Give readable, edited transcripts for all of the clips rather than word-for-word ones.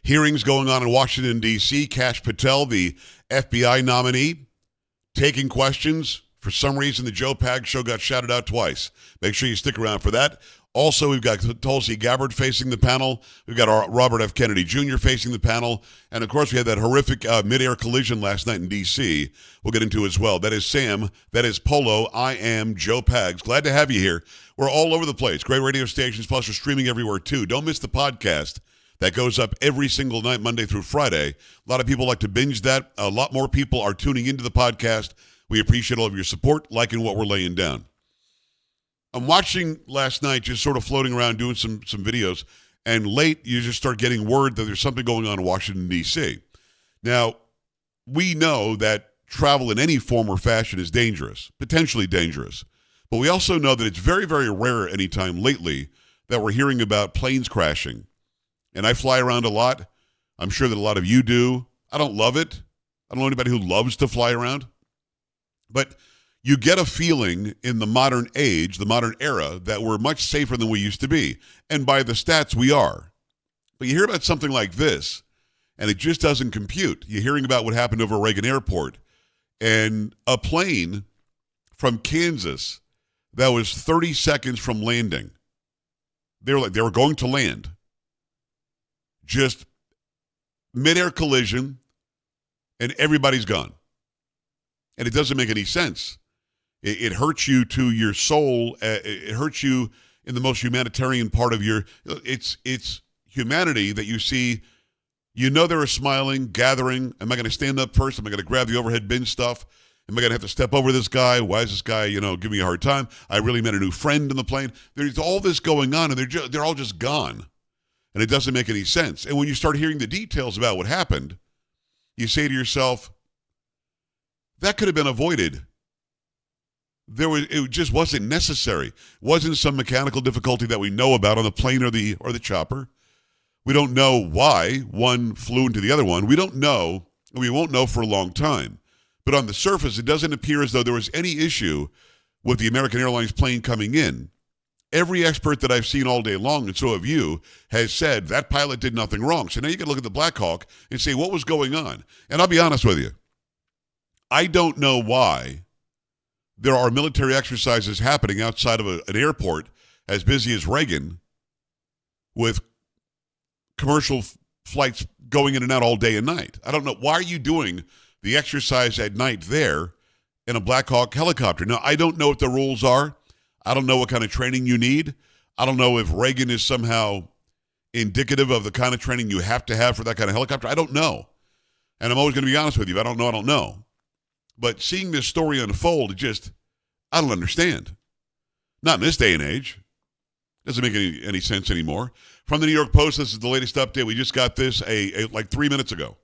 Hearings going on in Washington, D.C. Kash Patel, the FBI nominee, taking questions. For some reason, the Joe Pag show got shouted out twice. Make sure you stick around for that. Also, we've got Tulsi Gabbard facing the panel. We've got our Robert F. Kennedy Jr. facing the panel. And, of course, we had that horrific mid-air collision last night in D.C. we'll get into as well. That is Sam. That is Polo. I am Joe Pags. Glad to have you here. We're all over the place. Great radio stations, plus we're streaming everywhere, too. Don't miss the podcast. That goes up every single night, Monday through Friday. A lot of people like to binge that. A lot more people are tuning into the podcast. We appreciate all of your support, liking what we're laying down. I'm watching last night, just sort of floating around doing some videos, and late you just start getting word that there's something going on in Washington, D.C. Now, we know that travel in any form or fashion is dangerous, potentially dangerous. But we also know that it's very, very rare anytime lately that we're hearing about planes crashing. And I fly around a lot. I'm sure that a lot of you do. I don't love it. I don't know anybody who loves to fly around. But you get a feeling in the modern age, the modern era, that we're much safer than we used to be. And by the stats, we are. But you hear about something like this, and it just doesn't compute. You're hearing about what happened over Reagan Airport, and a plane from Kansas that was 30 seconds from landing. They were going to land. Just mid-air collision, and everybody's gone. And it doesn't make any sense. It hurts you to your soul. It hurts you in the most humanitarian part of your. It's humanity that you see. You know they were smiling, gathering. Am I going to stand up first? Am I going to grab the overhead bin stuff? Am I going to have to step over this guy? Why is this guy, giving me a hard time? I really met a new friend in the plane. There's all this going on, and they're all just gone. And it doesn't make any sense. And when you start hearing the details about what happened, you say to yourself, that could have been avoided. It just wasn't necessary. It wasn't some mechanical difficulty that we know about on the plane or the chopper. We don't know why one flew into the other one. We don't know, and we won't know for a long time. But on the surface, it doesn't appear as though there was any issue with the American Airlines plane coming in. Every expert that I've seen all day long, and so have you, has said that pilot did nothing wrong. So now you can look at the Blackhawk and say, what was going on? And I'll be honest with you. I don't know why there are military exercises happening outside of an airport as busy as Reagan with commercial flights going in and out all day and night. I don't know. Why are you doing the exercise at night there in a Blackhawk helicopter? Now, I don't know what the rules are. I don't know what kind of training you need. I don't know if Reagan is somehow indicative of the kind of training you have to have for that kind of helicopter. I don't know. And I'm always going to be honest with you. If I don't know. But seeing this story unfold, I don't understand. Not in this day and age. Doesn't make any sense anymore. From the New York Post, this is the latest update. We just got this like 3 minutes ago.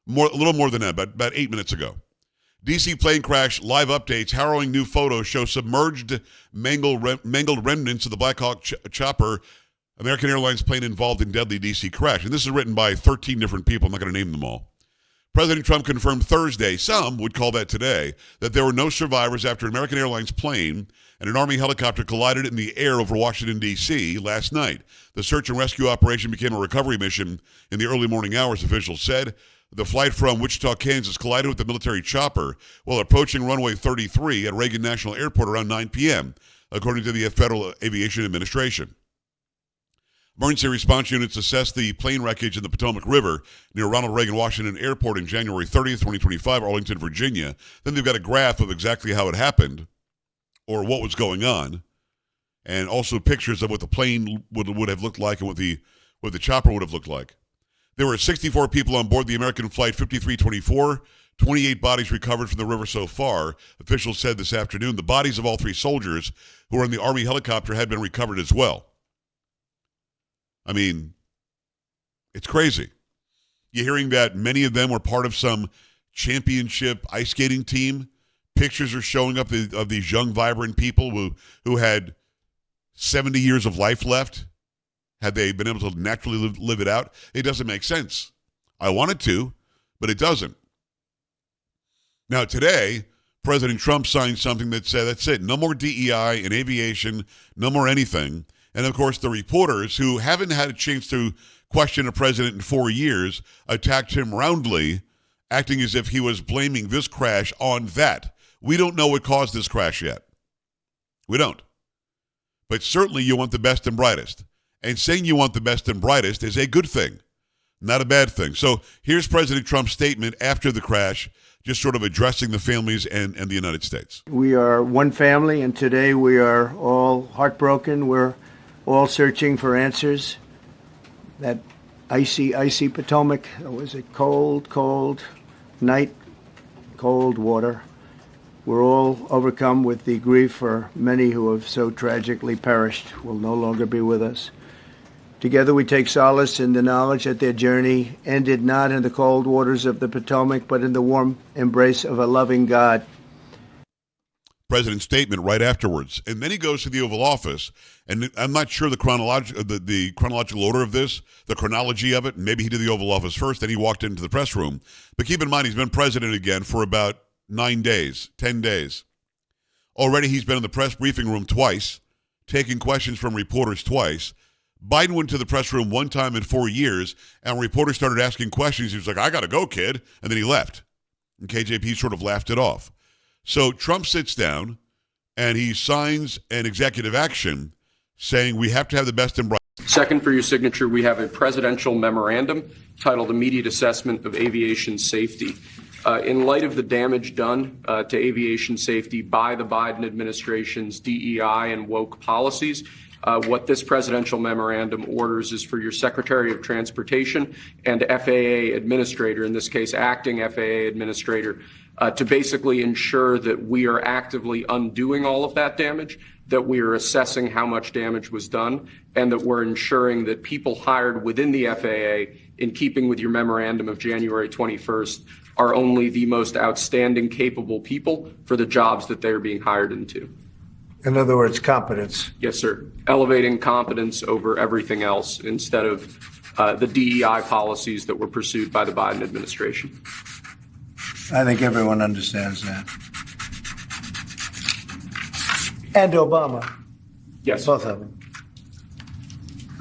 A little more than that, about 8 minutes ago. D.C. plane crash, live updates, harrowing new photos show submerged, mangled remnants of the Blackhawk chopper, American Airlines plane involved in deadly D.C. crash. And this is written by 13 different people. I'm not going to name them all. President Trump confirmed Thursday, some would call that today, that there were no survivors after an American Airlines plane and an Army helicopter collided in the air over Washington, D.C. last night. The search and rescue operation became a recovery mission in the early morning hours, officials said. The flight from Wichita, Kansas collided with the military chopper while approaching runway 33 at Reagan National Airport around 9 p.m., according to the Federal Aviation Administration. Emergency response units assessed the plane wreckage in the Potomac River near Ronald Reagan Washington Airport in January 30th, 2025, Arlington, Virginia. Then they've got a graph of exactly how it happened or what was going on, and also pictures of what the plane would have looked like and what the chopper would have looked like. There were 64 people on board the American Flight 5324, 28 bodies recovered from the river so far. Officials said this afternoon the bodies of all three soldiers who were in the Army helicopter had been recovered as well. I mean, it's crazy. You're hearing that many of them were part of some championship ice skating team. Pictures are showing up of these young, vibrant people who had 70 years of life left. Had they been able to naturally live it out? It doesn't make sense. I wanted to, but it doesn't. Now, today, President Trump signed something that said, that's it, no more DEI in aviation, no more anything. And, of course, the reporters who haven't had a chance to, questioned a president in 4 years, attacked him roundly, acting as if he was blaming this crash on that. We don't know what caused this crash yet. We don't. But certainly you want the best and brightest. And saying you want the best and brightest is a good thing, not a bad thing. So here's President Trump's statement after the crash, just sort of addressing the families and the United States. We are one family, and today we are all heartbroken. We're all searching for answers. That icy Potomac, it was a cold night, cold water. We're all overcome with the grief for many who have so tragically perished, will no longer be with us. Together we take solace in the knowledge that their journey ended not in the cold waters of the Potomac, but in the warm embrace of a loving God. President's statement right afterwards. And then he goes to the Oval Office, and I'm not sure the chronological order of this, the chronology of it. Maybe he did the Oval Office first, then he walked into the press room. But keep in mind, he's been president again for about 9 days, 10 days. Already he's been in the press briefing room twice, taking questions from reporters twice. Biden went to the press room one time in 4 years, and when reporters started asking questions, he was like, I got to go, kid. And then he left. And KJP sort of laughed it off. So Trump sits down, and he signs an executive action saying we have to have the best and brightest. Second, for your signature, we have a presidential memorandum titled Immediate Assessment of Aviation Safety. In light of the damage done to aviation safety by the Biden administration's DEI and woke policies, what this presidential memorandum orders is for your Secretary of Transportation and FAA administrator, in this case acting FAA administrator, to basically ensure that we are actively undoing all of that damage, that we are assessing how much damage was done, and that we're ensuring that people hired within the FAA, in keeping with your memorandum of January 21st, are only the most outstanding, capable people for the jobs that they're being hired into. In other words, competence. Yes, sir. Elevating competence over everything else instead of the DEI policies that were pursued by the Biden administration. I think everyone understands that. And Obama. Yes. Both of them.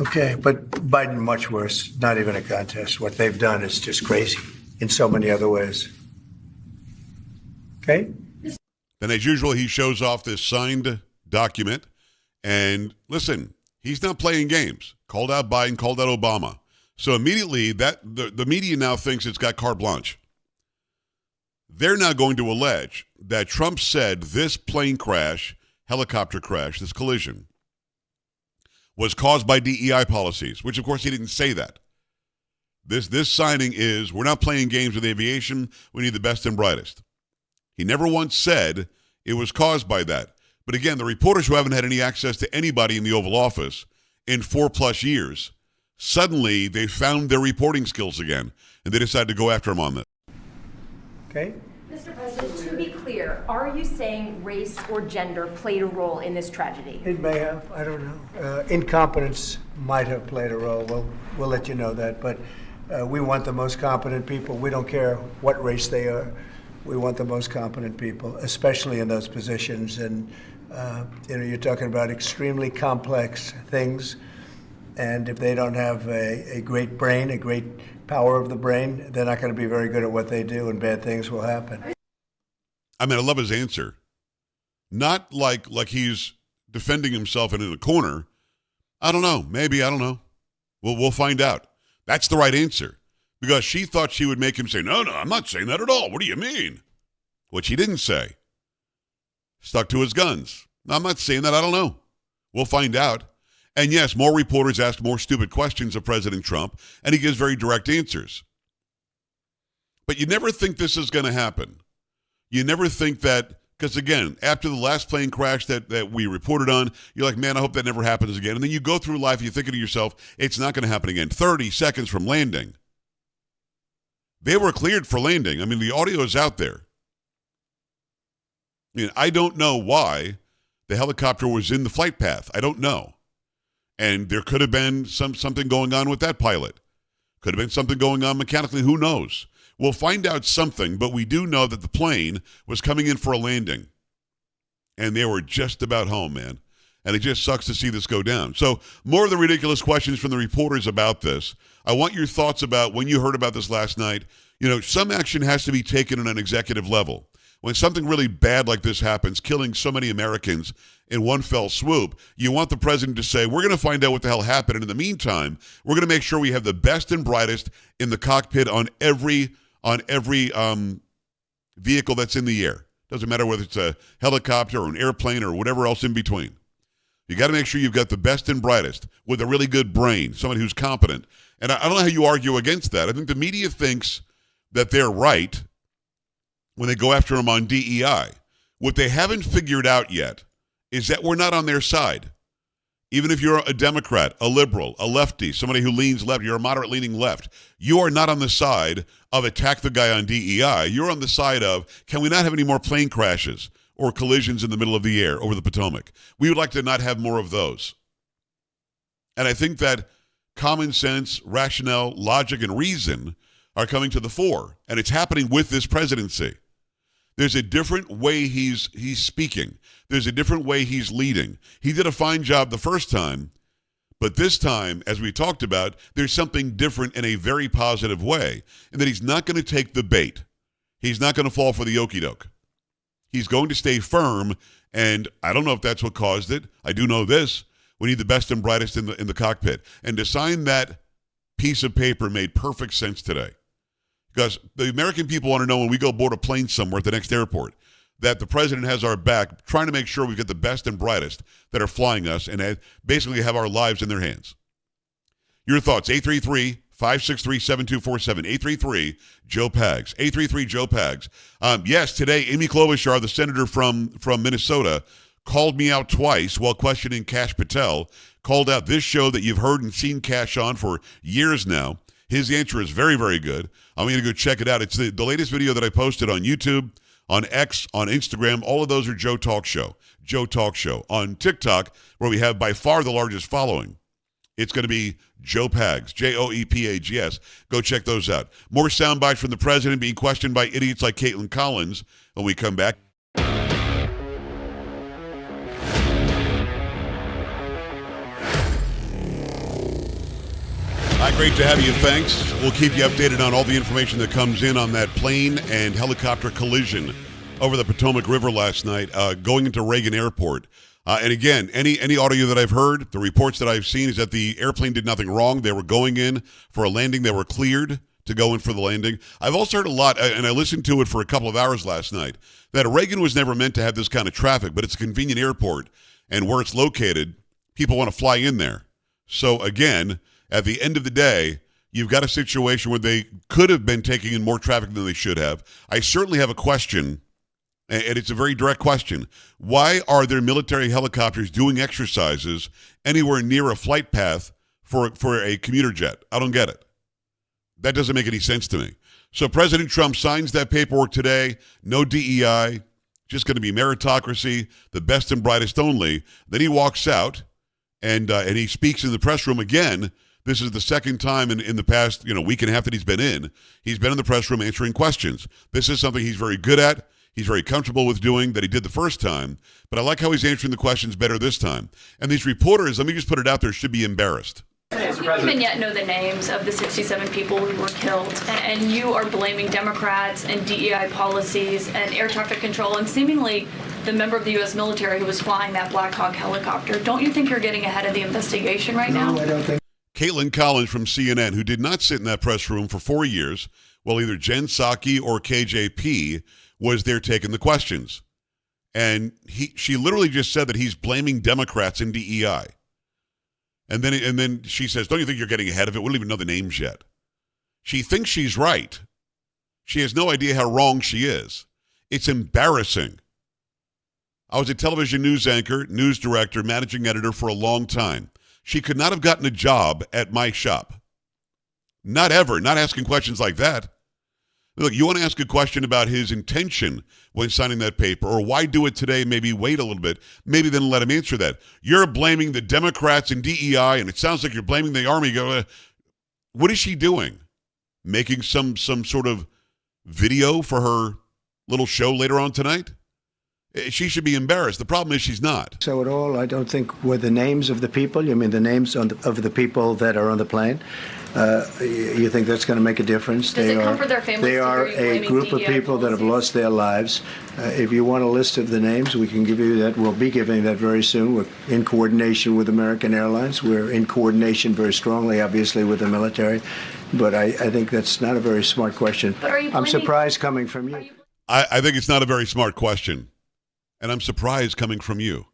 Okay, but Biden much worse. Not even a contest. What they've done is just crazy in so many other ways. Okay? And as usual, he shows off this signed document. And listen, he's not playing games. Called out Biden, called out Obama. So immediately, that the media now thinks it's got carte blanche. They're now going to allege that Trump said this plane crash, helicopter crash, this collision, was caused by DEI policies, which of course he didn't say that. This signing is, we're not playing games with aviation, we need the best and brightest. He never once said it was caused by that. But again, the reporters who haven't had any access to anybody in the Oval Office in 4+ years, suddenly they found their reporting skills again, and they decided to go after him on this. Okay? Mr. President, to be clear, are you saying race or gender played a role in this tragedy? It may have. I don't know. Incompetence might have played a role. We'll let you know that. But we want the most competent people. We don't care what race they are. We want the most competent people, especially in those positions. And you're talking about extremely complex things. And if they don't have a great brain, a great power of the brain, they're not going to be very good at what they do, and bad things will happen. I mean, I love his answer. Not like he's defending himself and in a corner. I don't know. Maybe, I don't know. We'll find out. That's the right answer. Because she thought she would make him say, no, I'm not saying that at all. What do you mean? Which he didn't say. Stuck to his guns. No, I'm not saying that. I don't know. We'll find out. And yes, more reporters ask more stupid questions of President Trump, and he gives very direct answers. But you never think this is going to happen. You never think that, because again, after the last plane crash that we reported on, you're like, man, I hope that never happens again. And then you go through life, you're thinking to yourself, it's not going to happen again. 30 seconds from landing. They were cleared for landing. I mean, the audio is out there. I mean, I don't know why the helicopter was in the flight path. I don't know. And there could have been something going on with that pilot. Could have been something going on mechanically. Who knows? We'll find out something, but we do know that the plane was coming in for a landing. And they were just about home, man. And it just sucks to see this go down. So more of the ridiculous questions from the reporters about this. I want your thoughts about when you heard about this last night. You know, some action has to be taken at an executive level. When something really bad like this happens, killing so many Americans in one fell swoop, you want the president to say, we're going to find out what the hell happened. And in the meantime, we're going to make sure we have the best and brightest in the cockpit on every vehicle that's in the air. Doesn't matter whether it's a helicopter or an airplane or whatever else in between. You got to make sure you've got the best and brightest with a really good brain, somebody who's competent. And I don't know how you argue against that. I think the media thinks that they're right when they go after him on DEI. What they haven't figured out yet is that we're not on their side. Even if you're a Democrat, a liberal, a lefty, somebody who leans left, you're a moderate-leaning left, you are not on the side of attack the guy on DEI. You're on the side of, can we not have any more plane crashes or collisions in the middle of the air over the Potomac? We would like to not have more of those. And I think that common sense, rationale, logic, and reason are coming to the fore. And it's happening with this presidency. There's a different way he's speaking. There's a different way he's leading. He did a fine job the first time, but this time, as we talked about, there's something different in a very positive way, and that he's not going to take the bait. He's not going to fall for the okie doke. He's going to stay firm, and I don't know if that's what caused it. I do know this. We need the best and brightest in the cockpit. And to sign that piece of paper made perfect sense today. Because the American people want to know when we go board a plane somewhere at the next airport that the president has our back, trying to make sure we get the best and brightest that are flying us and basically have our lives in their hands. Your thoughts, 833-563-7247, 833-JOE-PAGS, 833-JOE-PAGS. Yes, today, Amy Klobuchar, the senator from Minnesota, called me out twice while questioning Kash Patel, called out this show that you've heard and seen Kash on for years now. His answer is very, very good. I'm going to go check it out. It's the latest video that I posted on YouTube, on X, on Instagram. All of those are Joe Talk Show. Joe Talk Show. On TikTok, where we have by far the largest following, it's going to be Joe Pags, Joepags. Go check those out. More sound bites from the president being questioned by idiots like Caitlin Collins when we come back. Hi, great to have you. Thanks. We'll keep you updated on all the information that comes in on that plane and helicopter collision over the Potomac River last night, going into Reagan Airport. And again, any audio that I've heard, the reports that I've seen is that the airplane did nothing wrong. They were going in for a landing. They were cleared to go in for the landing. I've also heard a lot, and I listened to it for a couple of hours last night, that Reagan was never meant to have this kind of traffic, but it's a convenient airport, and where it's located, people want to fly in there. So again, at the end of the day, you've got a situation where they could have been taking in more traffic than they should have. I certainly have a question, and it's a very direct question. Why are there military helicopters doing exercises anywhere near a flight path for a commuter jet? I don't get it. That doesn't make any sense to me. So President Trump signs that paperwork today. No DEI, just going to be meritocracy, the best and brightest only. Then he walks out, and he speaks in the press room again. This is the second time in the past, week and a half that he's been in. He's been in the press room answering questions. This is something he's very good at. He's very comfortable with doing that he did the first time. But I like how he's answering the questions better this time. And these reporters, let me just put it out there, should be embarrassed. We don't even yet know the names of the 67 people who were killed. And you are blaming Democrats and DEI policies and air traffic control and seemingly the member of the U.S. military who was flying that Blackhawk helicopter. Don't you think you're getting ahead of the investigation right now? No, I don't think. Caitlin Collins from CNN, who did not sit in that press room for 4 years, while either Jen Psaki or KJP was there taking the questions. And she literally just said that he's blaming Democrats and DEI. And then she says, don't you think you're getting ahead of it? We don't even know the names yet. She thinks she's right. She has no idea how wrong she is. It's embarrassing. I was a television news anchor, news director, managing editor for a long time. She could not have gotten a job at my shop. Not ever. Not asking questions like that. Look, you want to ask a question about his intention when signing that paper, or why do it today, maybe wait a little bit, maybe then let him answer that. You're blaming the Democrats and DEI, and it sounds like you're blaming the Army. What is she doing? Making some sort of video for her little show later on tonight? She should be embarrassed. The problem is she's not. So at all, I don't think were the names of the people. You mean the names of the people that are on the plane? You think that's going to make a difference? Does it comfort their families? They are a group of people that have lost their lives. If you want a list of the names, we can give you that. We'll be giving that very soon. We're in coordination with American Airlines. We're in coordination very strongly, obviously, with the military. But I think that's not a very smart question. But are you I'm surprised coming from you. I think it's not a very smart question. And I'm surprised coming from you.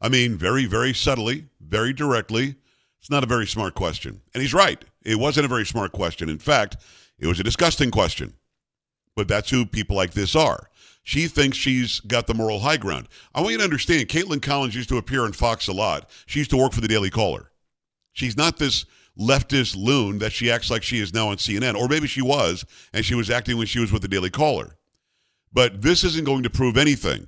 I mean, very, very subtly, very directly, it's not a very smart question. And he's right. It wasn't a very smart question. In fact, it was a disgusting question. But that's who people like this are. She thinks she's got the moral high ground. I want you to understand, Caitlin Collins used to appear on Fox a lot. She used to work for the Daily Caller. She's not this leftist loon that she acts like she is now on CNN. Or maybe she was, and she was acting when she was with the Daily Caller. But this isn't going to prove anything.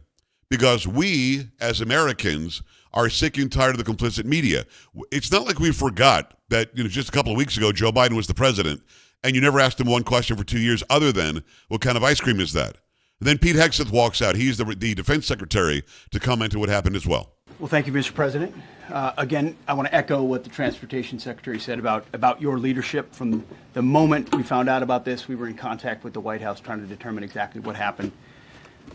Because we, as Americans, are sick and tired of the complicit media. It's not like we forgot that just a couple of weeks ago, Joe Biden was the president, and you never asked him one question for 2 years other than, what kind of ice cream is that? And then Pete Hegseth walks out. He's the defense secretary to comment on what happened as well. Well, thank you, Mr. President. Again, I want to echo what the Transportation Secretary said about your leadership. From the moment we found out about this, we were in contact with the White House trying to determine exactly what happened.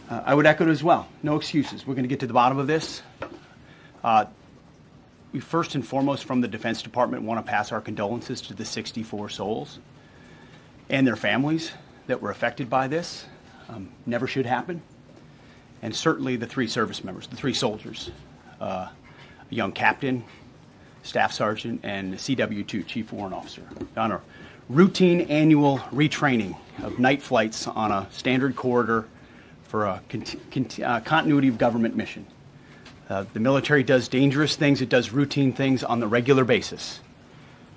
I would echo it as well. No excuses. We're going to get to the bottom of this. We first and foremost, from the Defense Department, want to pass our condolences to the 64 souls and their families that were affected by this. Never should happen. And certainly the 3 service members, the 3 soldiers, a young captain, staff sergeant, and CW2, Chief Warrant Officer, on a routine annual retraining of night flights on a standard corridor for a continuity of government mission. The military does dangerous things. It does routine things on the regular basis.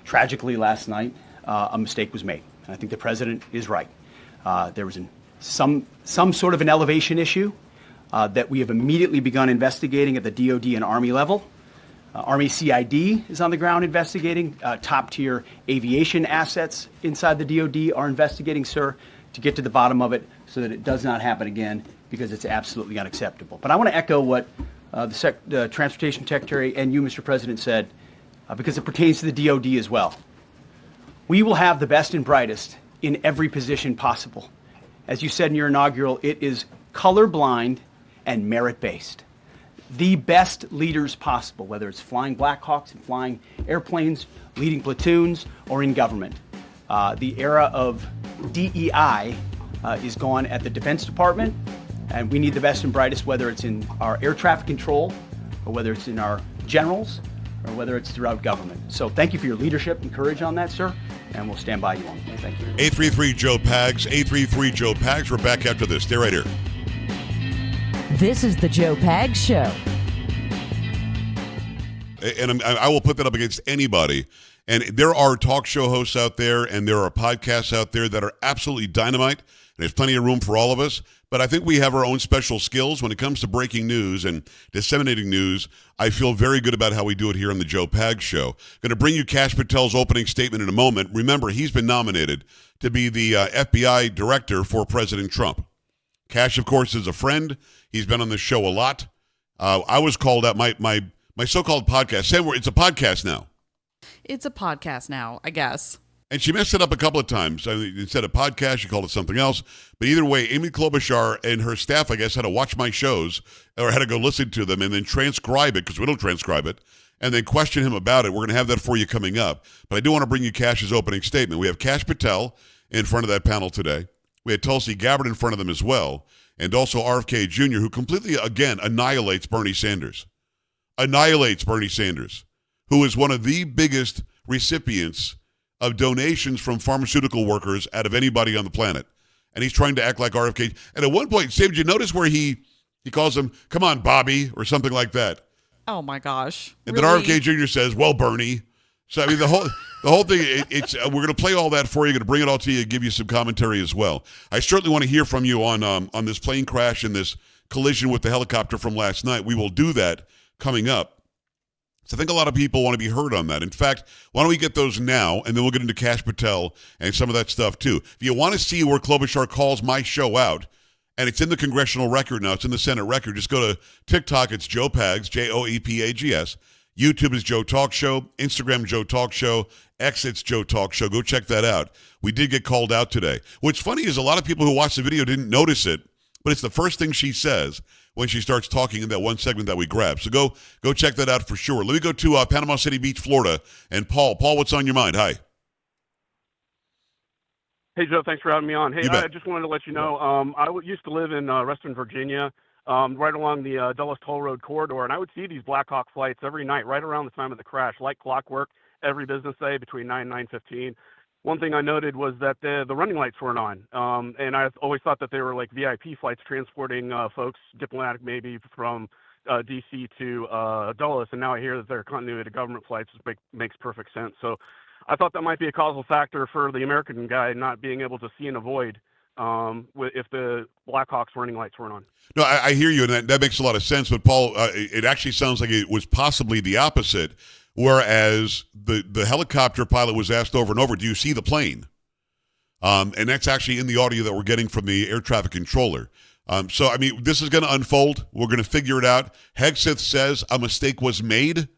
Tragically, last night, a mistake was made. And I think the president is right. There was some sort of an elevation issue that we have immediately begun investigating at the DOD and Army level. Army CID is on the ground investigating. Top-tier aviation assets inside the DOD are investigating, sir, to get to the bottom of it so that it does not happen again, because it's absolutely unacceptable. But I want to echo what the Transportation Secretary and you, Mr. President, said, because it pertains to the DOD as well. We will have the best and brightest in every position possible. As you said in your inaugural, it is colorblind and merit-based. The best leaders possible, whether it's flying Blackhawks and flying airplanes, leading platoons, or in government. The era of DEI is gone at the Defense Department, and we need the best and brightest, whether it's in our air traffic control, or whether it's in our generals, or whether it's throughout government. So thank you for your leadership and courage on that, sir, and we'll stand by you on that. Thank you. 833-JOE-PAGS, 833-JOE-PAGS. We're back after this. Stay right here. This is the Joe Pags Show. And I will put that up against anybody. And there are talk show hosts out there, and there are podcasts out there that are absolutely dynamite. There's plenty of room for all of us. But I think we have our own special skills when it comes to breaking news and disseminating news. I feel very good about how we do it here on the Joe Pags Show. Going to bring you Kash Patel's opening statement in a moment. Remember, he's been nominated to be the FBI director for President Trump. Kash, of course, is a friend. He's been on this show a lot. I was called out my so-called podcast. Sam, it's a podcast now. It's a podcast now, I guess. And she messed it up a couple of times. I mean, instead of podcast, she called it something else. But either way, Amy Klobuchar and her staff, I guess, had to watch my shows or had to go listen to them and then transcribe it, because we don't transcribe it, and then question him about it. We're going to have that for you coming up. But I do want to bring you Kash's opening statement. We have Kash Patel in front of that panel today. We had Tulsi Gabbard in front of them as well, and also RFK Jr., who completely, again, annihilates Bernie Sanders. Annihilates Bernie Sanders, who is one of the biggest recipients of donations from pharmaceutical workers out of anybody on the planet. And he's trying to act like RFK. And at one point, Sam, did you notice where he calls him, "Come on, Bobby," or something like that? Oh, my gosh. And Really? then RFK Jr. says, "Well, Bernie." So, I mean, the whole thing, it's we're going to play all that for you, going to bring it all to you, give you some commentary as well. I certainly want to hear from you on this plane crash and this collision with the helicopter from last night. We will do that coming up. So I think a lot of people want to be heard on that. In fact, why don't we get those now, and then we'll get into Kash Patel and some of that stuff too. If you want to see where Klobuchar calls my show out and it's in the congressional record now. It's in the Senate record. Just go to TikTok. It's Joe Pags, Joepags. YouTube is Joe Talk Show. Instagram, Joe Talk Show. X, it's Joe Talk Show. Go check that out. We did get called out today. What's funny is a lot of people who watched the video didn't notice it, but it's the first thing she says when she starts talking in that one segment that we grabbed. So go check that out for sure. Let me go to Panama City Beach, Florida, and Paul. Paul, what's on your mind? Hi. Hey, Joe, thanks for having me on. Hey, You bet. I just wanted to let you know, used to live in Reston, Virginia, right along the Dulles Toll Road corridor, and I would see these Blackhawk flights every night right around the time of the crash, like clockwork, every business day between 9 and 9:15. One thing I noted was that the running lights weren't on, and I always thought that they were like VIP flights transporting folks, diplomatic maybe, from D.C. to Dulles, and now I hear that they're continuity of government flights, which makes perfect sense. So I thought that might be a causal factor for the American guy not being able to see and avoid if the Blackhawks running lights weren't on. No, I hear you, and that makes a lot of sense. But, Paul, it actually sounds like it was possibly the opposite, whereas the helicopter pilot was asked over and over, do you see the plane? And that's actually in the audio that we're getting from the air traffic controller. So, I mean, this is going to unfold. We're going to figure it out. Hegseth says a mistake was made.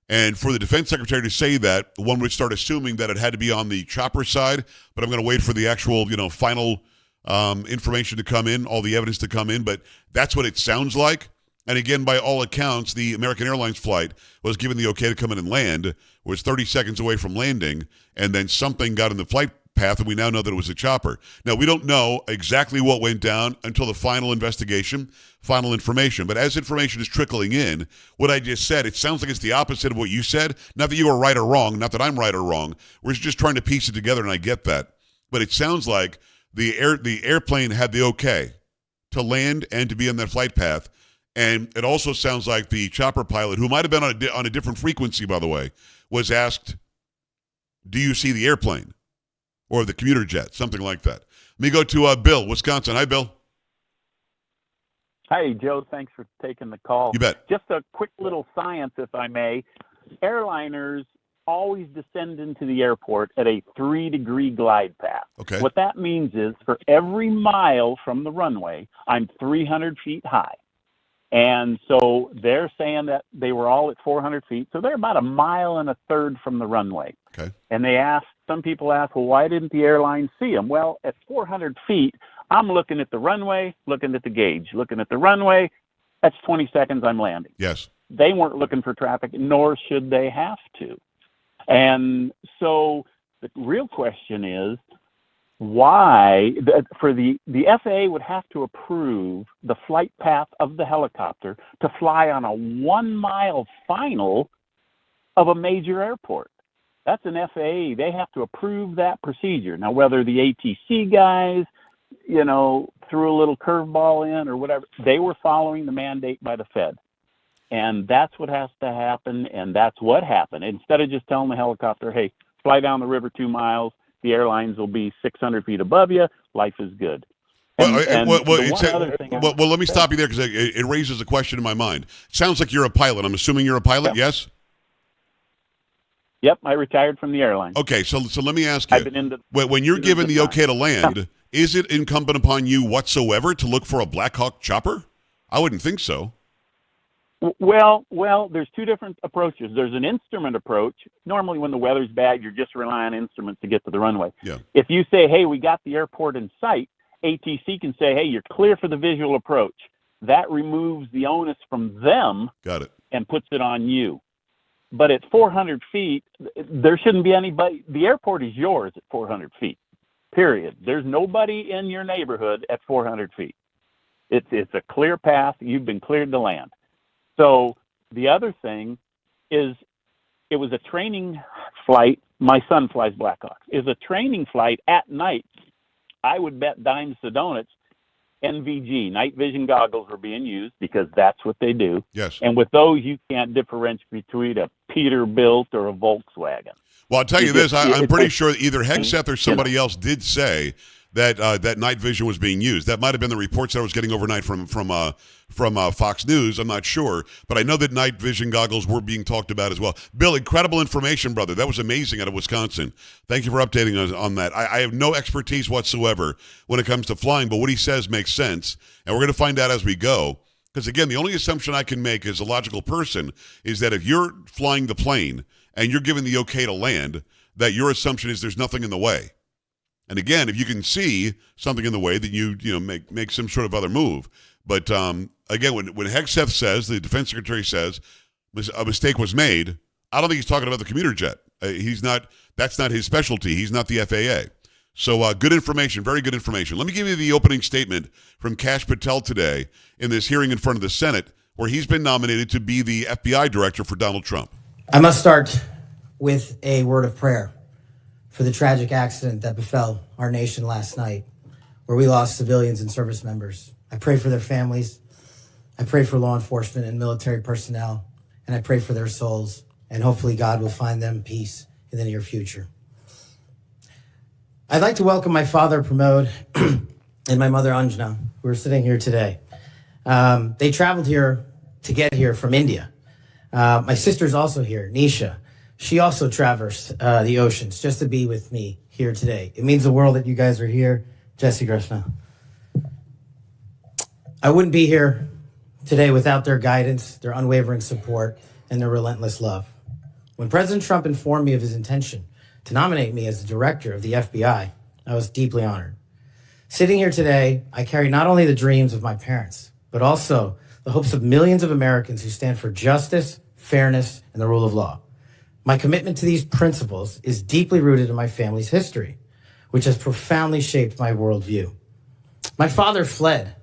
And for the defense secretary to say that, one would start assuming that it had to be on the chopper side. But I'm going to wait for the actual, final information to come in, all the evidence to come in. But that's what it sounds like. And again, by all accounts, the American Airlines flight was given the okay to come in and land, was 30 seconds away from landing, and then something got in the flight path, and we now know that it was a chopper. Now, we don't know exactly what went down until the final investigation, final information. But as information is trickling in, what I just said, it sounds like it's the opposite of what you said. Not that you were right or wrong, not that I'm right or wrong. We're just trying to piece it together, and I get that. But it sounds like the airplane had the okay to land and to be in that flight path. And it also sounds like the chopper pilot, who might have been on a different frequency, by the way, was asked, do you see the airplane? Or the commuter jet, something like that. Let me go to Bill, Wisconsin. Hi, Bill. Hey, Joe. Thanks for taking the call. You bet. Just a quick little science, if I may. Airliners always descend into the airport at a 3-degree glide path. Okay. What that means is for every mile from the runway, I'm 300 feet high. And so they're saying that they were all at 400 feet. So they're about 1.33 miles from the runway. Okay. And some people ask, well, why didn't the airline see them? Well, at 400 feet, I'm looking at the runway, looking at the gauge, looking at the runway. That's 20 seconds I'm landing. Yes. They weren't looking for traffic, nor should they have to. And so the real question is, why for the FAA would have to approve the flight path of the helicopter to fly on a 1-mile final of a major airport. That's an FAA. They have to approve that procedure. Now, whether the ATC guys, threw a little curveball in or whatever, they were following the mandate by the Fed. And that's what has to happen, and that's what happened. Instead of just telling the helicopter, hey, fly down the river 2 miles, the airlines will be 600 feet above you, life is good. Well, let me stop you there because it raises a question in my mind. It sounds like you're a pilot. I'm assuming you're a pilot, yes? Yep, I retired from the airline. Okay, so let me ask you, when you're given the okay to land, is it incumbent upon you whatsoever to look for a Blackhawk chopper? I wouldn't think so. Well, there's two different approaches. There's an instrument approach. Normally when the weather's bad, you're just relying on instruments to get to the runway. Yeah. If you say, hey, we got the airport in sight, ATC can say, hey, you're clear for the visual approach. That removes the onus from them. Got it. And puts it on you. But at 400 feet, there shouldn't be anybody. The airport is yours at 400 feet, period. There's nobody in your neighborhood at 400 feet. It's a clear path. You've been cleared to land. So the other thing is it was a training flight. My son flies Blackhawks. It was a training flight at night. I would bet dimes to donuts NVG, night vision goggles, were being used because that's what they do. Yes. And with those, you can't differentiate between a Peterbilt or a Volkswagen. Well, I'll tell you this. I'm pretty sure either Hegseth or somebody else did say that night vision was being used. That might have been the reports that I was getting overnight from Fox News. I'm not sure, but I know that night vision goggles were being talked about as well. Bill, incredible information, brother. That was amazing out of Wisconsin. Thank you for updating us on that. I have no expertise whatsoever when it comes to flying, but what he says makes sense, and we're going to find out as we go. Because again, the only assumption I can make as a logical person is that if you're flying the plane and you're given the okay to land, that your assumption is there's nothing in the way. And again, if you can see something in the way, then you make some sort of other move. But again, when Hegseth says, the defense secretary says, a mistake was made, I don't think he's talking about the commuter jet. That's not his specialty. He's not the FAA. So good information, very good information. Let me give you the opening statement from Kash Patel today in this hearing in front of the Senate, where he's been nominated to be the FBI director for Donald Trump. I must start with a word of prayer for the tragic accident that befell our nation last night, where we lost civilians and service members. I pray for their families. I pray for law enforcement and military personnel, and I pray for their souls, and hopefully God will find them peace in the near future. I'd like to welcome my father, Pramod, and my mother, Anjana, who are sitting here today. They traveled here to get here from India. My sister's also here, Nisha. She also traversed the oceans just to be with me here today. It means the world that you guys are here. Jesse Krishna. I wouldn't be here today without their guidance, their unwavering support, and their relentless love. When President Trump informed me of his intention to nominate me as the director of the FBI, I was deeply honored. Sitting here today, I carry not only the dreams of my parents, but also the hopes of millions of Americans who stand for justice, fairness, and the rule of law. My commitment to these principles is deeply rooted in my family's history, which has profoundly shaped my worldview. My father fled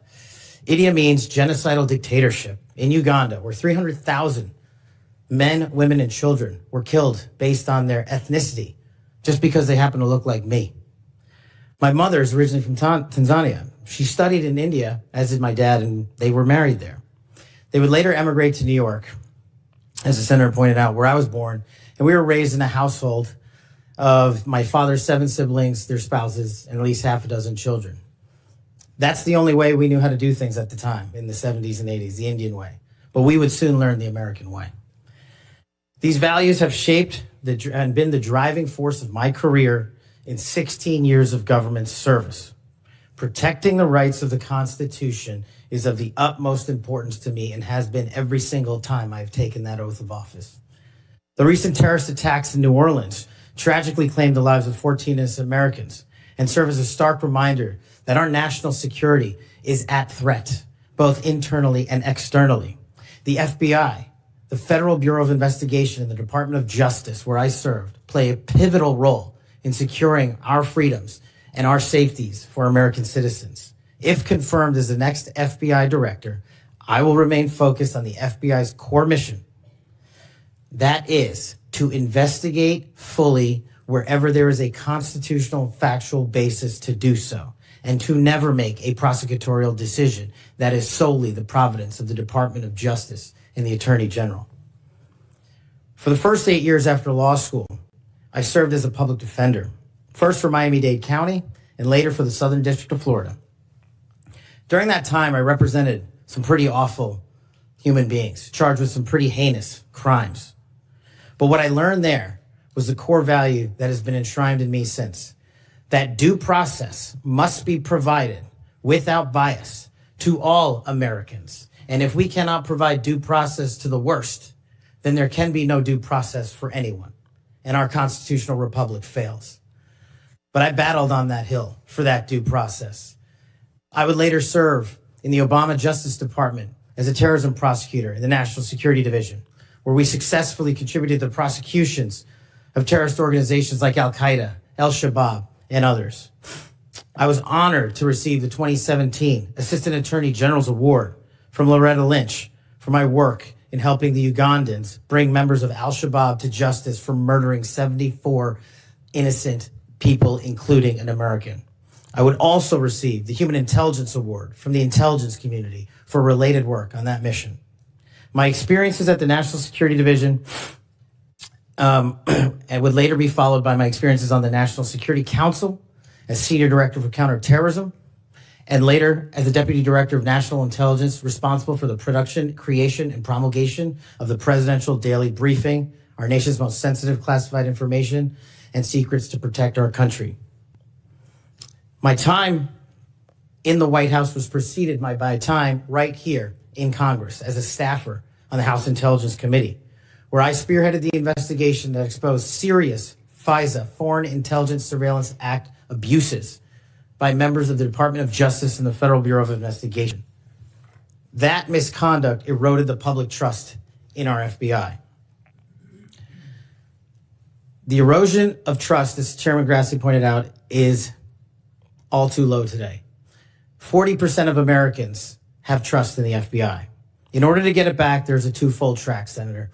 Idi Amin's genocidal dictatorship in Uganda, where 300,000 men, women, and children were killed based on their ethnicity, just because they happen to look like me. My mother is originally from Tanzania. She studied in India, as did my dad, and they were married there. They would later emigrate to New York, as the senator pointed out, where I was born, and we were raised in a household of my father's 7 siblings, their spouses, and at least half a dozen children. That's the only way we knew how to do things at the time, in the 70s and 80s, the Indian way. But we would soon learn the American way. These values have shaped and been the driving force of my career in 16 years of government service. Protecting the rights of the Constitution is of the utmost importance to me and has been every single time I've taken that oath of office. The recent terrorist attacks in New Orleans tragically claimed the lives of 14 innocent Americans and serve as a stark reminder that our national security is at threat, both internally and externally. The FBI, the Federal Bureau of Investigation, and the Department of Justice, where I served, play a pivotal role in securing our freedoms and our safeties for American citizens. If confirmed as the next FBI director, I will remain focused on the FBI's core mission. That is to investigate fully wherever there is a constitutional factual basis to do so, and to never make a prosecutorial decision that is solely the providence of the Department of Justice and the Attorney General. For the first 8 years after law school, I served as a public defender, first for Miami-Dade County and later for the Southern District of Florida. During that time, I represented some pretty awful human beings charged with some pretty heinous crimes. But what I learned there was the core value that has been enshrined in me since, that due process must be provided without bias to all Americans. And if we cannot provide due process to the worst, then there can be no due process for anyone, and our constitutional republic fails. But I battled on that hill for that due process. I would later serve in the Obama Justice Department as a terrorism prosecutor in the National Security Division, where we successfully contributed to the prosecutions of terrorist organizations like Al-Qaeda, Al-Shabaab, and others. I was honored to receive the 2017 Assistant Attorney General's Award from Loretta Lynch for my work in helping the Ugandans bring members of Al-Shabaab to justice for murdering 74 innocent people, including an American. I would also receive the Human Intelligence Award from the intelligence community for related work on that mission. My experiences at the National Security Division and would later be followed by my experiences on the National Security Council as Senior Director for Counterterrorism, and later as the Deputy Director of National Intelligence, responsible for the production, creation, and promulgation of the Presidential Daily Briefing, our nation's most sensitive classified information and secrets to protect our country. My time in the White House was preceded by my time right here in Congress as a staffer on the House Intelligence Committee, where I spearheaded the investigation that exposed serious FISA, Foreign Intelligence Surveillance Act, abuses by members of the Department of Justice and the Federal Bureau of Investigation. That misconduct eroded the public trust in our FBI. The erosion of trust, as Chairman Grassley pointed out, is all too low today. 40% of Americans have trust in the FBI. In order to get it back, there's a twofold track, Senator.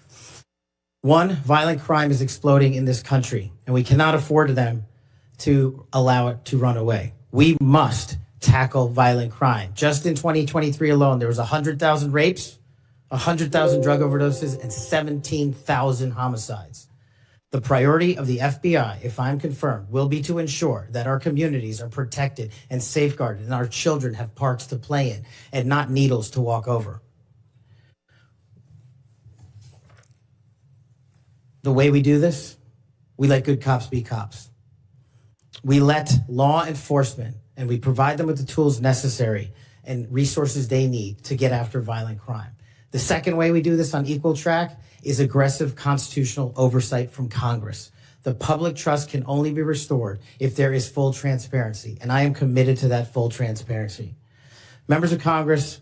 One, violent crime is exploding in this country, and we cannot afford them to allow it to run away. We must tackle violent crime. Just in 2023 alone, there was 100,000 rapes, 100,000 drug overdoses, and 17,000 homicides. The priority of the FBI, if I'm confirmed, will be to ensure that our communities are protected and safeguarded and our children have parks to play in and not needles to walk over. The way we do this, we let good cops be cops. We let law enforcement and we provide them with the tools necessary and resources they need to get after violent crime. The second way we do this on equal track is aggressive constitutional oversight from Congress. The public trust can only be restored if there is full transparency, and I am committed to that full transparency. Members of Congress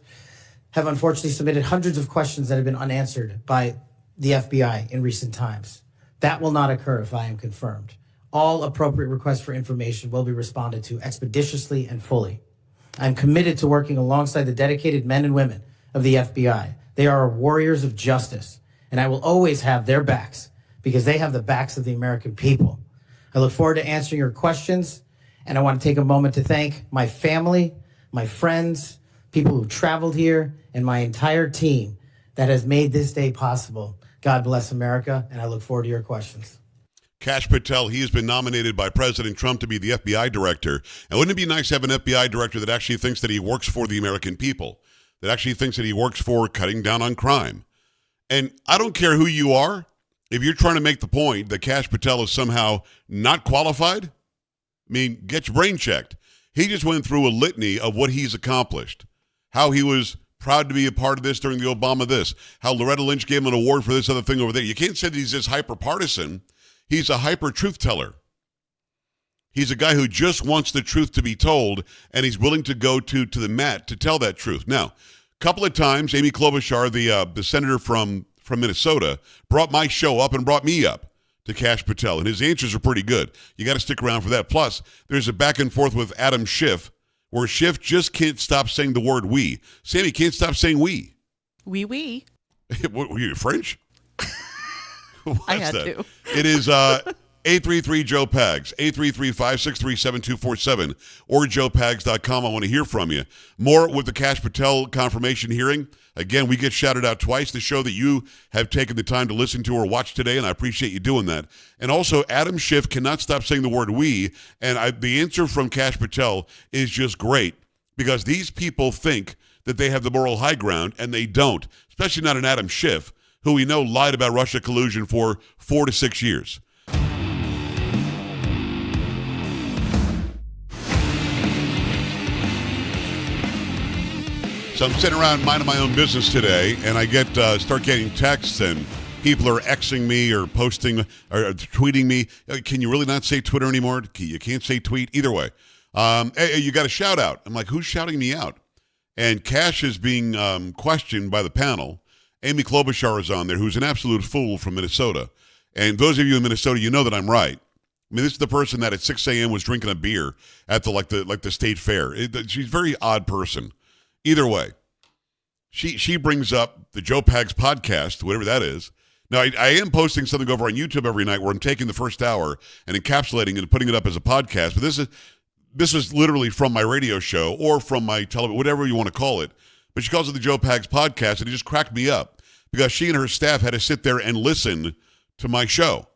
have unfortunately submitted hundreds of questions that have been unanswered by the FBI in recent times. That will not occur if I am confirmed. All appropriate requests for information will be responded to expeditiously and fully. I'm committed to working alongside the dedicated men and women of the FBI. They are warriors of justice, and I will always have their backs because they have the backs of the American people. I look forward to answering your questions, and I want to take a moment to thank my family, my friends, people who traveled here, and my entire team that has made this day possible. God bless America, and I look forward to your questions. Kash Patel, he has been nominated by President Trump to be the FBI director. And wouldn't it be nice to have an FBI director that actually thinks that he works for the American people, that actually thinks that he works for cutting down on crime? And I don't care who you are, if you're trying to make the point that Kash Patel is somehow not qualified, I mean, get your brain checked. He just went through a litany of what he's accomplished, how he was proud to be a part of this during the Obama this, how Loretta Lynch gave him an award for this other thing over there. You can't say that he's this hyper-partisan. He's a hyper-truth teller. He's a guy who just wants the truth to be told, and he's willing to go to the mat to tell that truth. Now, a couple of times, Amy Klobuchar, the senator from Minnesota, brought my show up and brought me up to Kash Patel, and his answers are pretty good. You got to stick around for that. Plus, there's a back and forth with Adam Schiff, where Schiff just can't stop saying the word we. Sammy can't stop saying we. We. What, were you French? I had to. It is 833-JOE-PAGS, 833-563-7247, or joepags.com. I want to hear from you. More with the Kash Patel confirmation hearing. Again, we get shouted out twice, the show that you have taken the time to listen to or watch today, and I appreciate you doing that. And also, Adam Schiff cannot stop saying the word we, and the answer from Kash Patel is just great, because these people think that they have the moral high ground, and they don't, especially not an Adam Schiff, who we know lied about Russia collusion for 4 to 6 years. So I'm sitting around minding my own business today, and I start getting texts, and people are Xing me or posting or tweeting me. Can you really not say Twitter anymore? You can't say tweet. Either way. Hey, you got a shout out. I'm like, who's shouting me out? And Kash is being questioned by the panel. Amy Klobuchar is on there, who's an absolute fool from Minnesota. And those of you in Minnesota, you know that I'm right. I mean, this is the person that at 6 a.m. was drinking a beer at the state fair. She's a very odd person. Either way, she brings up the Joe Pags podcast, whatever that is. Now, I am posting something over on YouTube every night where I'm taking the first hour and encapsulating it and putting it up as a podcast. But this is literally from my radio show or from my television, whatever you want to call it. But she calls it the Joe Pags podcast, and it just cracked me up because she and her staff had to sit there and listen to my show.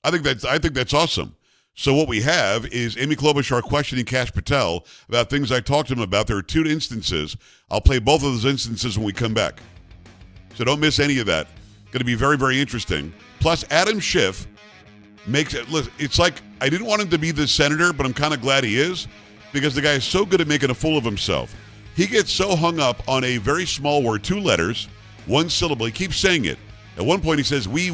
I think that's awesome. So what we have is Amy Klobuchar questioning Kash Patel about things I talked to him about. There are two instances. I'll play both of those instances when we come back. So don't miss any of that. Going to be very, very interesting. Plus, Adam Schiff makes it look, it's like I didn't want him to be the senator, but I'm kind of glad he is because the guy is so good at making a fool of himself. He gets so hung up on a very small word, 2 letters, 1 syllable. He keeps saying it. At one point, he says, we.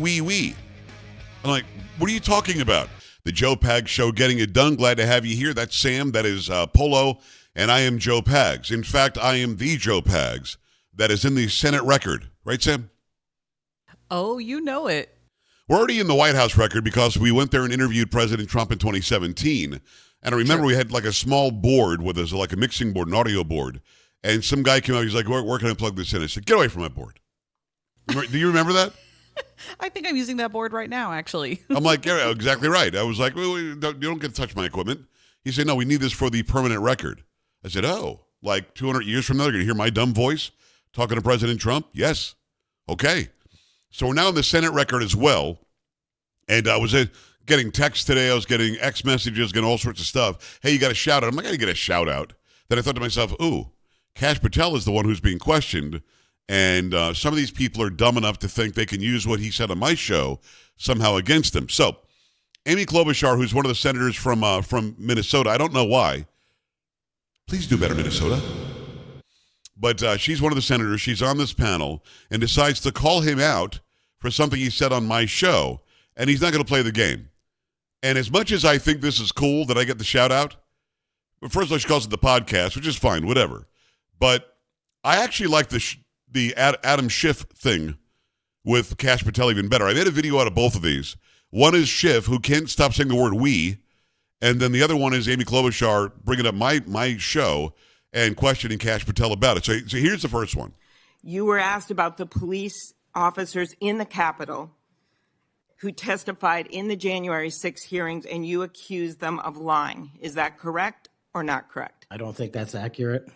I'm like, what are you talking about? The Joe Pags Show, getting it done. Glad to have you here. That's Sam. That is Polo. And I am Joe Pags. In fact, I am the Joe Pags that is in the Senate record. Right, Sam? Oh, you know it. We're already in the White House record because we went there and interviewed President Trump in 2017. And I remember we had like a small board with us, like a mixing board, an audio board. And some guy came out. He's like, where can I plug this in? I said, get away from my board. Do you remember that? I think I'm using that board right now, actually. I'm like, yeah, exactly right. I was like, well, you don't get to touch my equipment. He said, no, we need this for the permanent record. I said, oh, like 200 years from now, they're going to hear my dumb voice talking to President Trump? Yes. Okay. So we're now in the Senate record as well. And I was getting texts today. I was getting X messages, getting all sorts of stuff. Hey, you got a shout out. I'm not going to get a shout out. Then I thought to myself, ooh, Kash Patel is the one who's being questioned. And some of these people are dumb enough to think they can use what he said on my show somehow against him. So Amy Klobuchar, who's one of the senators from Minnesota, I don't know why. Please do better, Minnesota. But she's one of the senators. She's on this panel and decides to call him out for something he said on my show. And he's not going to play the game. And as much as I think this is cool that I get the shout out, but first of all, she calls it the podcast, which is fine, whatever. But I actually like the Adam Schiff thing with Kash Patel even better. I made a video out of both of these. One is Schiff, who can't stop saying the word we, and then the other one is Amy Klobuchar bringing up my show and questioning Kash Patel about it. So here's the first one. You were asked about the police officers in the Capitol who testified in the January 6 hearings, and you accused them of lying. Is that correct or not correct? I don't think that's accurate.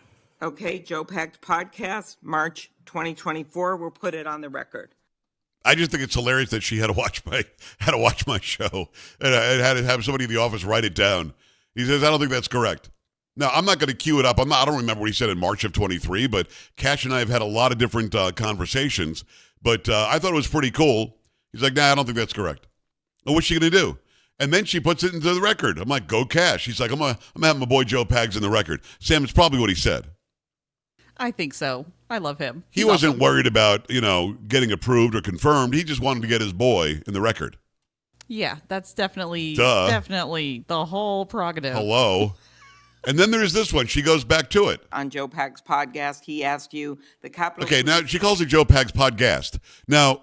Okay, Joe Pags podcast, March 2024. We'll put it on the record. I just think it's hilarious that she had to watch my show and I had to have somebody in the office write it down. He says, I don't think that's correct. Now, I'm not going to cue it up. I don't remember what he said in March of 23, but Kash and I have had a lot of different conversations. But I thought it was pretty cool. He's like, nah, I don't think that's correct. Well, what's she going to do? And then she puts it into the record. I'm like, go Kash. He's like, I'm having my boy Joe Pags in the record. Sam, it's probably what he said. I think so. I love him. He wasn't worried about, getting approved or confirmed. He just wanted to get his boy in the record. Yeah, that's definitely the whole prerogative. Hello. And then there's this one. She goes back to it. On Joe Pags podcast, he asked you the Capitol. Okay, now she calls it Joe Pags podcast. Now,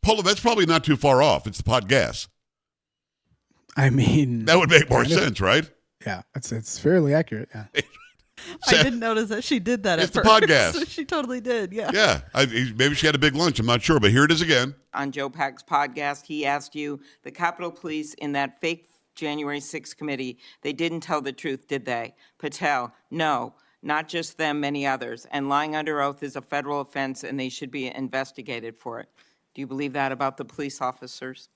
Polo, that's probably not too far off. It's the podcast. I mean, that would make more sense, right? Yeah, it's fairly accurate. Yeah. I didn't notice that she did that it's at the first. podcast. She totally did, yeah. Yeah, maybe she had a big lunch. I'm not sure, but here it is again. On Joe Pags podcast, he asked you, the Capitol Police in that fake January 6th committee, they didn't tell the truth, did they? Patel, no, not just them, many others. And lying under oath is a federal offense, and they should be investigated for it. Do you believe that about the police officers?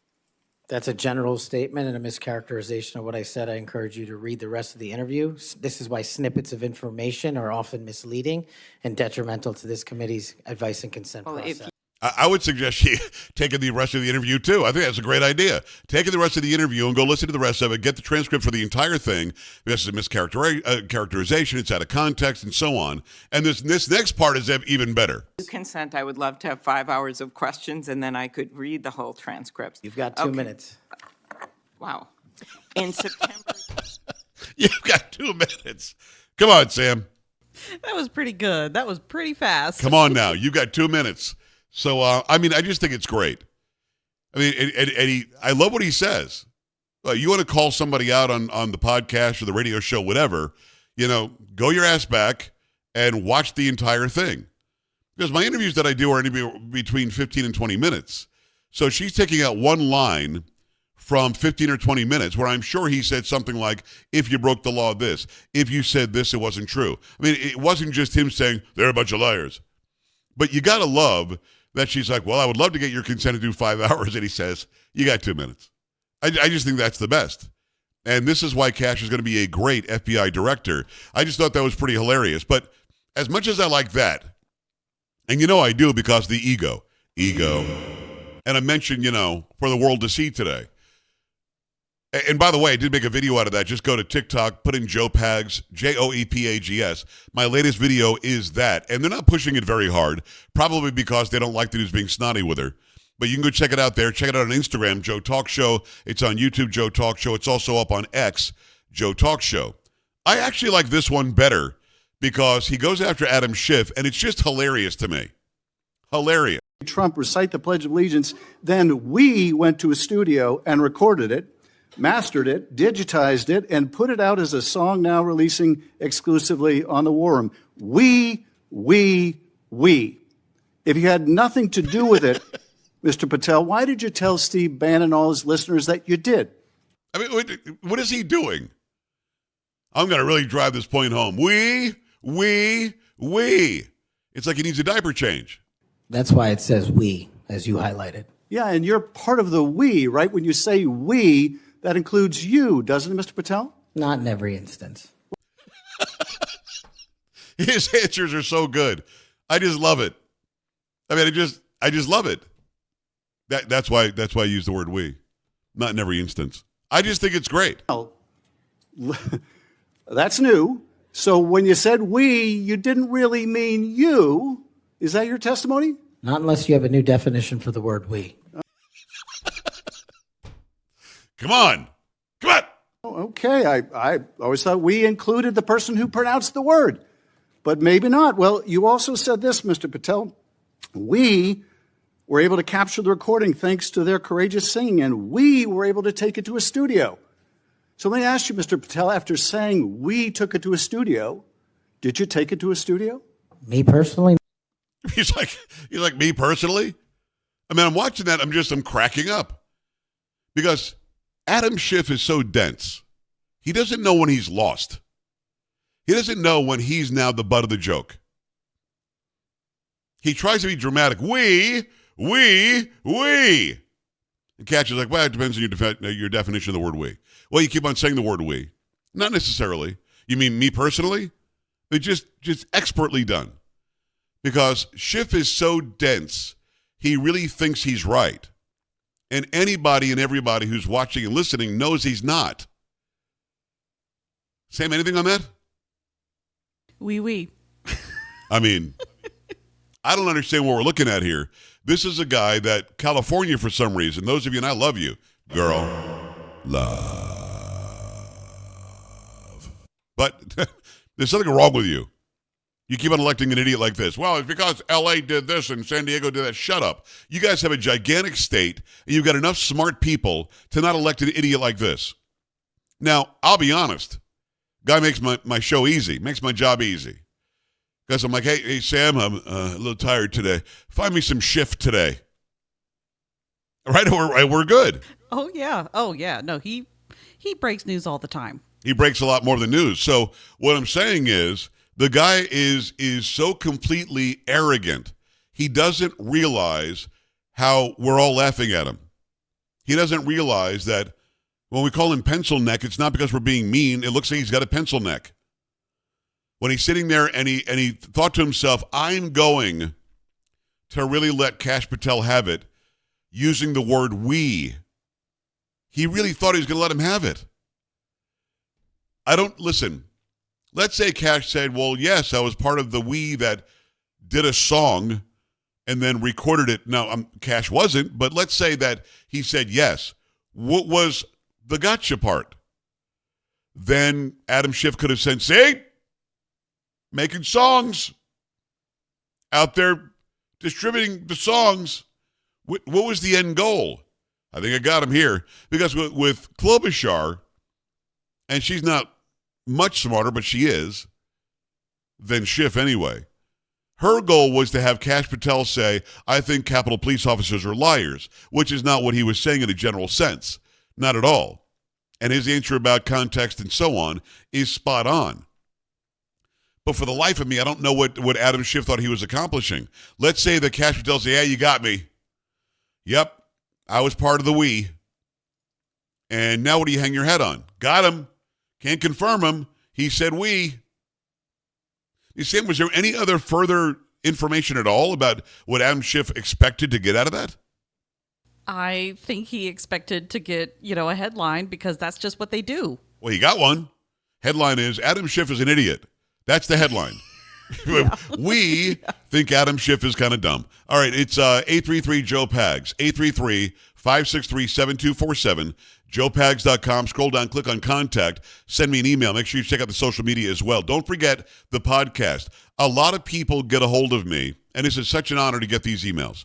That's a general statement and a mischaracterization of what I said. I encourage you to read the rest of the interview. This is why snippets of information are often misleading and detrimental to this committee's advice and consent process. I would suggest she taking the rest of the interview, too. I think that's a great idea. Taking the rest of the interview and go listen to the rest of it, get the transcript for the entire thing. This is a mischaracterization. It's out of context and so on. And this next part is even better. If you consent, I would love to have 5 hours of questions, and then I could read the whole transcript. You've got 2 minutes. Wow. In September. You've got 2 minutes. Come on, Sam. That was pretty good. That was pretty fast. Come on now. You've got 2 minutes. So, I just think it's great. I mean, I love what he says. You want to call somebody out on the podcast or the radio show, whatever, go your ass back and watch the entire thing. Because my interviews that I do are anywhere between 15 and 20 minutes. So she's taking out one line from 15 or 20 minutes where I'm sure he said something like, if you broke the law, this. If you said this, it wasn't true. I mean, it wasn't just him saying, they're a bunch of liars. But you got to love that she's like, well, I would love to get your consent to do 5 hours. And he says, you got 2 minutes. I just think that's the best. And this is why Kash is going to be a great FBI director. I just thought that was pretty hilarious. But as much as I like that, and you know I do because the ego. And I mentioned, for the world to see today. And by the way, I did make a video out of that. Just go to TikTok, put in Joe Pags, Joepags. My latest video is that. And they're not pushing it very hard, probably because they don't like the news being snotty with her. But you can go check it out there. Check it out on Instagram, Joe Talk Show. It's on YouTube, Joe Talk Show. It's also up on X, Joe Talk Show. I actually like this one better because he goes after Adam Schiff, and it's just hilarious to me. Hilarious. Trump recite the Pledge of Allegiance. Then we went to a studio and recorded it, mastered it, digitized it, and put it out as a song now releasing exclusively on the War Room. We. If you had nothing to do with it, Mr. Patel, why did you tell Steve Bannon and all his listeners that you did? I mean, what is he doing? I'm going to really drive this point home. We. It's like he needs a diaper change. That's why it says we, as you highlighted. Yeah, and you're part of the we, right? When you say we, that includes you, doesn't it, Mr. Patel? Not in every instance. His answers are so good. I just love it. I mean, I just love it. That's why I use the word we. Not in every instance. I just think it's great. Well, that's new. So when you said we, you didn't really mean you. Is that your testimony? Not unless you have a new definition for the word we. Come on. Okay, I always thought we included the person who pronounced the word, but maybe not. Well, you also said this, Mr. Patel. We were able to capture the recording thanks to their courageous singing, and we were able to take it to a studio. So let me ask you, Mr. Patel, after saying we took it to a studio, did you take it to a studio? Me personally? He's like me personally? I mean, I'm watching that. I'm cracking up. Because Adam Schiff is so dense. He doesn't know when he's lost. He doesn't know when he's now the butt of the joke. He tries to be dramatic. We. And Kash is like, well, it depends on your definition of the word we. Well, you keep on saying the word we. Not necessarily. You mean me personally? It's just expertly done. Because Schiff is so dense, he really thinks he's right. And anybody and everybody who's watching and listening knows he's not. Sam, anything on that? Oui. I mean, I don't understand what we're looking at here. This is a guy that California, for some reason, those of you, and I love you, girl, love. But there's something wrong with you. You keep on electing an idiot like this. Well, it's because L.A. did this and San Diego did that. Shut up. You guys have a gigantic state, and you've got enough smart people to not elect an idiot like this. Now, I'll be honest. Guy makes my show easy, makes my job easy. Because I'm like, hey, Sam, I'm a little tired today. Find me some Schiff today. All right, we're good. Oh, yeah. No, he breaks news all the time. He breaks a lot more than news. So what I'm saying is, the guy is so completely arrogant. He doesn't realize how we're all laughing at him. He doesn't realize that when we call him pencil neck, it's not because we're being mean. It looks like he's got a pencil neck. When he's sitting there and he thought to himself, I'm going to really let Kash Patel have it using the word we. He really thought he was going to let him have it. Listen. Let's say Kash said, well, yes, I was part of the we that did a song and then recorded it. Now, Kash wasn't, but let's say that he said yes. What was the gotcha part? Then Adam Schiff could have said, see, making songs, out there distributing the songs. What was the end goal? I think I got him here. Because with Klobuchar, and she's not much smarter, but she is, than Schiff anyway. Her goal was to have Kash Patel say, I think Capitol Police officers are liars, which is not what he was saying in a general sense. Not at all. And his answer about context and so on is spot on. But for the life of me, I don't know what Adam Schiff thought he was accomplishing. Let's say that Kash Patel says, yeah, you got me. Yep, I was part of the we. And now what do you hang your head on? Got him. Can't confirm him. He said we. Sam, was there any other further information at all about what Adam Schiff expected to get out of that? I think he expected to get, a headline because that's just what they do. Well, he got one. Headline is Adam Schiff is an idiot. That's the headline. We think Adam Schiff is kind of dumb. All right, it's 833-JOE-PAGS, 833-563-7247, joepags.com. Scroll down, click on contact, send me an email. Make sure you check out the social media as well. Don't forget the podcast. A lot of people get a hold of me, and this is such an honor to get these emails.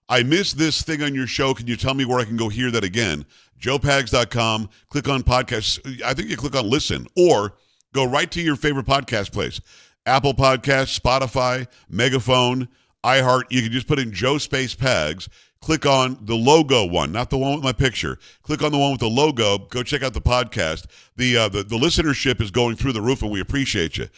I missed this thing on your show. Can you tell me where I can go hear that again? joepags.com, click on podcasts. I think you click on listen, or go right to your favorite podcast place. Apple Podcasts, Spotify, Megaphone, iHeart. You can just put in Joe Space Pags. Click on the logo one, not the one with my picture. Click on the one with the logo. Go check out the podcast. The listenership is going through the roof, and we appreciate you.